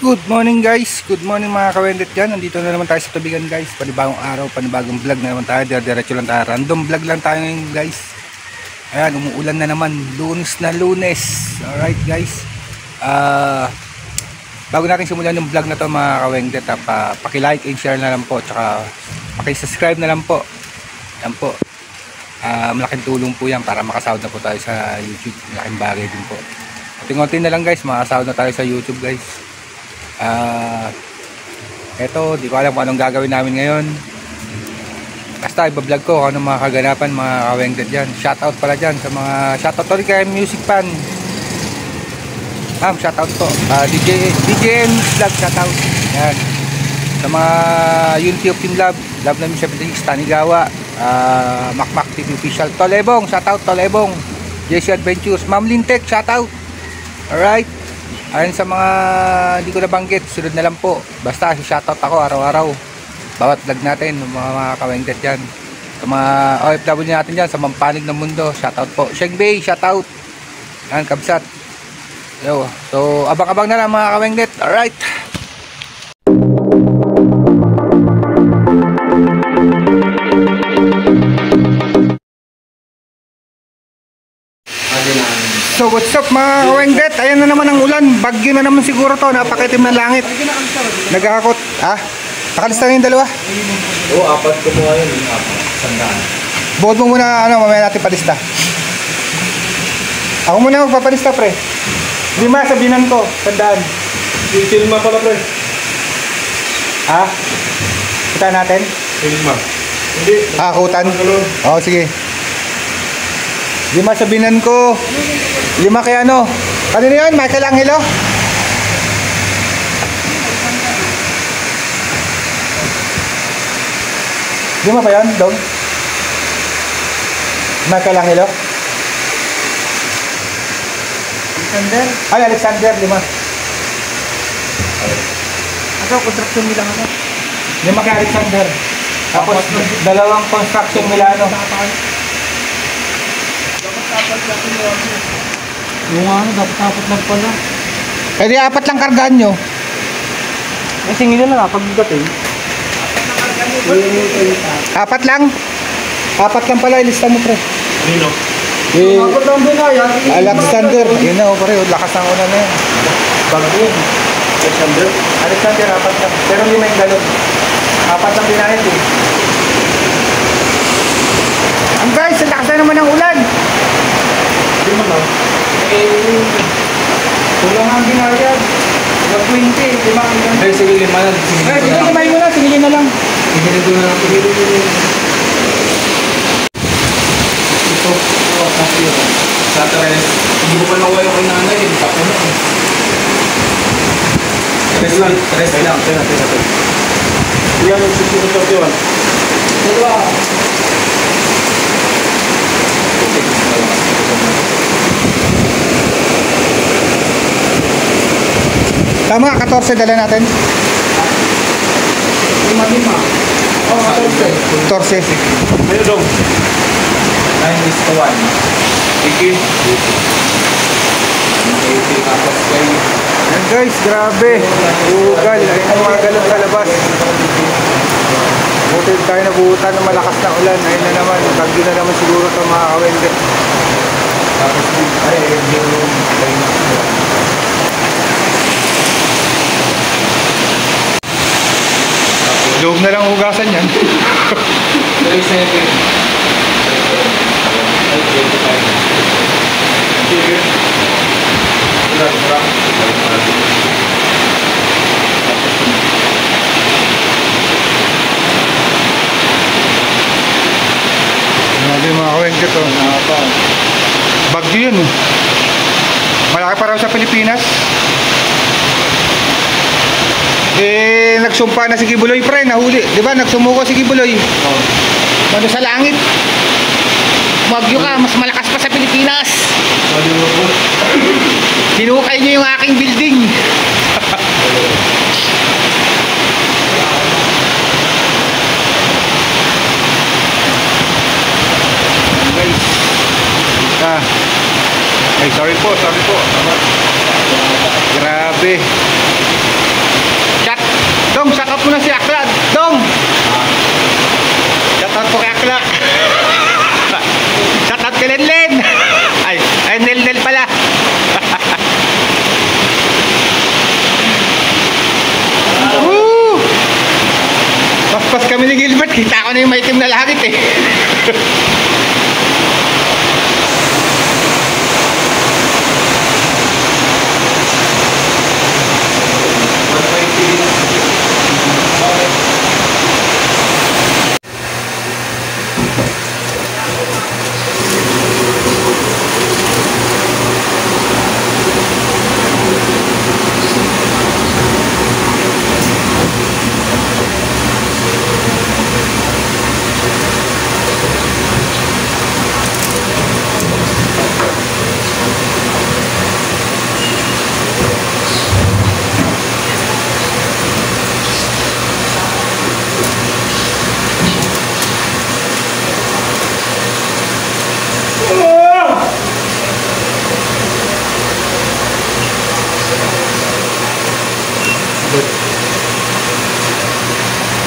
Good morning guys, good morning mga kawendet dyan. Nandito na naman tayo sa tubigan guys. Panibagong araw, panibagong vlog na naman tayo. Diretso lang tayo, random vlog lang tayo ngayon guys. Ayan, umuulan na naman, lunes na lunes. Alright guys, bago natin simulan yung vlog na to mga kawendet, paki-like and share na lang po, tsaka paki-subscribe na lang po. Yan po, malaking tulong po yan para makasahod na po tayo sa YouTube. Malaking bagay din po. Unti-unti na lang guys, makasahod na tayo sa YouTube guys. Eto, di ko alam kung anong gagawin namin ngayon. Basta ibablog ko kung anong mga kaganapan mga kawengded dyan. Shoutout pala dyan sa mga shoutout to rin kay music fan. Shoutout po DJ Vlog, shoutout yan. Sa mga Unity of Team Love namin 76 Tanigawa, Macmac TV Official, Tolebong, shoutout Tolebong, JC Adventures, Ma'am Lintek, shoutout. Alright, ayun sa mga hindi ko nabanggit, sunod na lang po. Basta shoutout ako araw-araw, bawat vlog natin, mga kawengdet dyan. Sa mga OFW natin dyan, sa mampanig ng mundo, shoutout po. Sheng Bay, shoutout. Yan, kabsat. So, abang-abang na lang mga kawengdet. Alright. So what's up mga kawengdet, ayan na naman ang ulan, bagyo na naman siguro to, napakaitim na langit, nagkakakot, nakalista na yung dalawa? Oo, apat ko mo ngayon, sandaan. Buod mo muna, mamaya natin palista. Ako muna magpapalista pre, 5 sabinan ko, sandaan. Silma pala pre. Kita natin? Silma. Hindi. Kutan? Oo, sige. 5 sabinan ko. 5 kay ano? Kanino yun? Michael Angelo? Lima pa yun, Dong? Michael Angelo? Alexander? Ay, Alexander, 5. Ito, construction nila ano? 5 kay Alexander. Tapos, 2 construction nila ano? Yung dapat lang pala. Eh di 4 lang kargaan nyo. Eh, singin na lang pagdating. 4 lang? 4 lang pala, ilista mo pre. Nino? Dapat lang din yan. Alexander, yun na pare, lakas ng una na yan. Bago. Alexander? Alexander, 4 lang. Pero hindi may galon. 4 lang binayad eh. Ang guys, ang lakas na naman ng ulan. Hindi mo lang. Kulang ang binayad. 20, 5 ang ganun. Ay, sige, 5 na. Sige, kumain mo na, sige na lang. Sige na lang. Ito. Sa Tres. Hindi ko pa nakuha yung kay nanay. Tapo na eh. Tres lang. Yan ang susunod sa yun. Dalawa. Tama, 14 dala natin. 5. Oo, 14. 14. Ano dong? 9:1. Sige. Yan guys, grabe. Ugal, ayun ang mga galon sa labas. Buti tayo nabuhutan ng malakas na ulan. Ayun na naman, bagyo na naman siguro ito mga kawende. Tapos ay yung Loob na lang hugasan yan. 37. Sige. Grabe mga kawende to. Bagyo yun eh. Malaki pa raw sa Pilipinas. Nagsumpa na si Kibuloy pre, nahuli. Diba, nagsumuko si Kibuloy. Ano sa langit. Bagyo ka, mas malakas pa sa Pilipinas. Hinukay niyo yung aking building. Guys. Ay, sorry po. Grabe. mo na si Akla, Dong. Shoutout po kay Akla. Shoutout kay Lenlen. Ay, Nel pala. Woo! Paspas kami ni Gilbert. Kita ko na yung maitim na langit eh.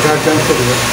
Gagang ko dito.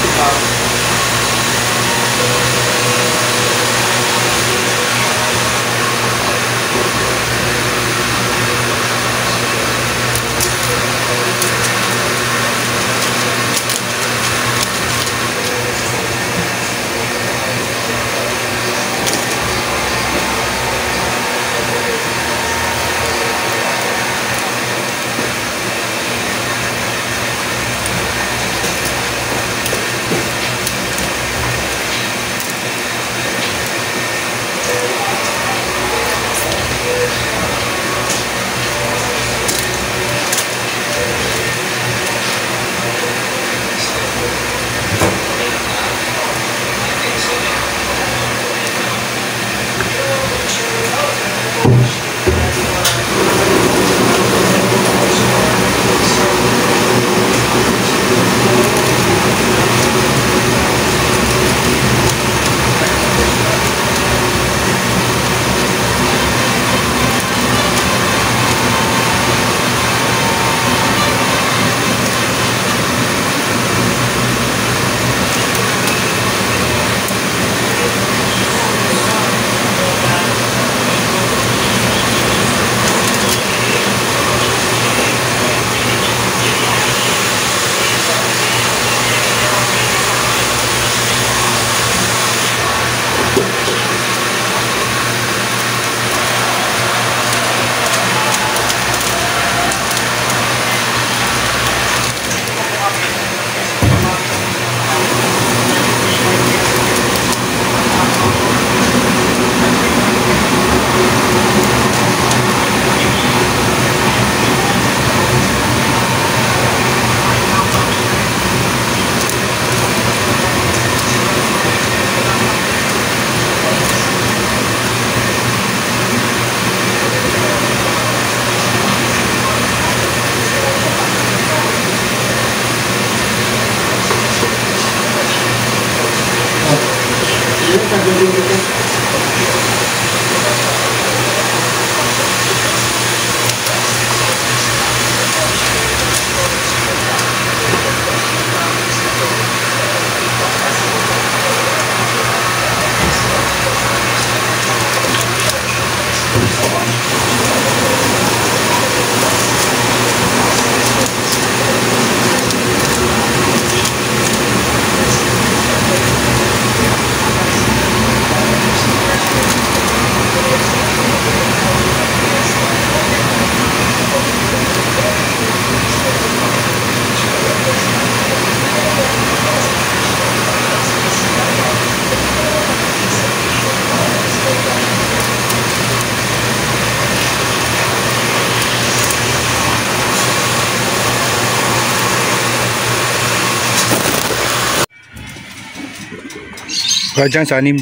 Kaya dyan sa anim.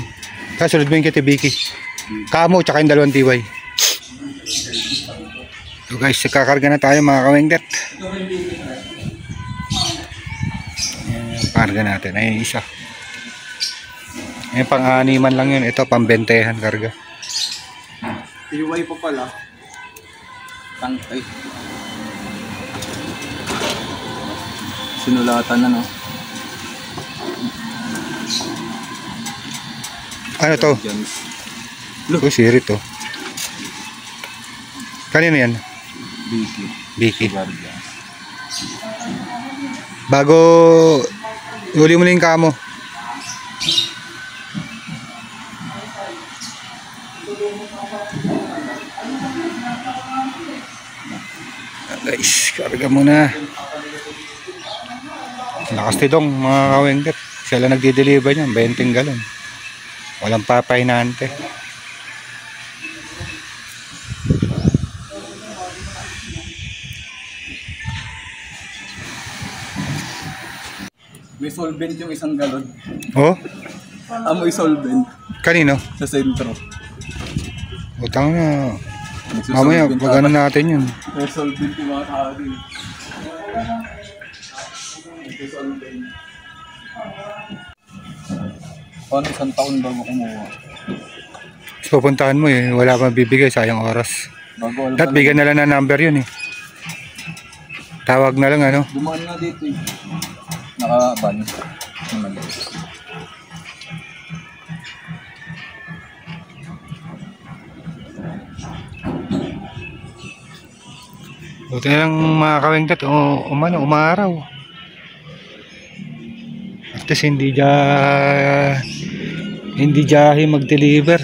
Kasunod mo yung kay Vicky. Kamo tsaka yung dalawang tiway. So guys, kakarga na tayo mga kawengdet. Karga natin. Ay isa. Yung pang-animan lang yun. Ito pambentehan karga. Tiway pa pala. Tangkay. Sinulatan na, no? Ano to? James. Ito, sirit to. Kanino yan? Vicky. Vicky. Guardians. Bago huli mo na yung kamo. Guys, karga muna. Lakas nitong mga kawengdet. Sila nagdi-deliver niyan, 20 galon. Walang papahinante. May solvent yung isang galon. Oh, Amoy solvent kanino? sa sentro. Utang na. Nagsusolvent Mamaya, pag ano natin yun. May solvent yung mga tao din. Nagsusolvent. Paano isang taon bago kumuha? Pupuntahan mo eh, wala pa bibigay, sayang oras. Bago alam Dapat bigyan na lang ng number yun eh. Tawag na lang ano. Dumaan nga dito eh. Naka-ban. Naman. Buti na lang mga kawengdet, umaraw. At least hindi jahe mag-deliver.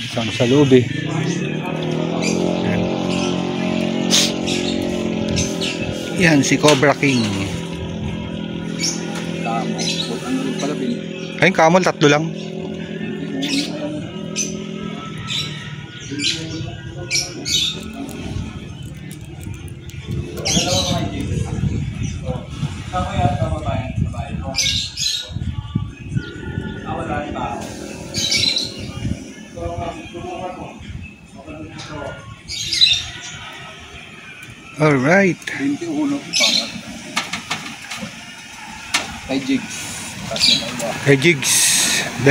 Isang sa loob eh. Yan si Cobra King. Tamo. Ano rin pala bin? Ayun, kamol, 3 lang. Alright. 21 pangat. Kay Jigs. Kasi na iba. Kay Jigs, 2.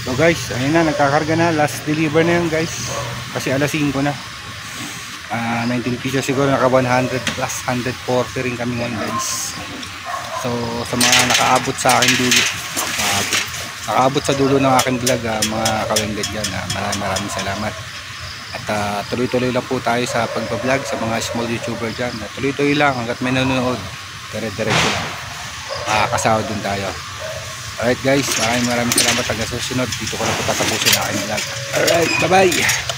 So guys, ayun na, nagkakarga na. Last deliver na yun guys. Kasi alas 5 na. 19 pieces siguro, naka 100 plus 140 rin kami ngayon guys. So sa mga nakaabot sa akin dulo, nakaabot sa dulo ng aking vlog, mga kawengdet dyan, maraming salamat. At tuloy-tuloy lang po tayo sa pagbablog sa mga small YouTuber dyan. Tuloy-tuloy lang hanggat may nanonood, dire-diretso lang, kasahod din tayo. Alright guys, maraming salamat. Hanggang susunod, dito ko na po tatapusin ang aking vlog. Alright, bye bye.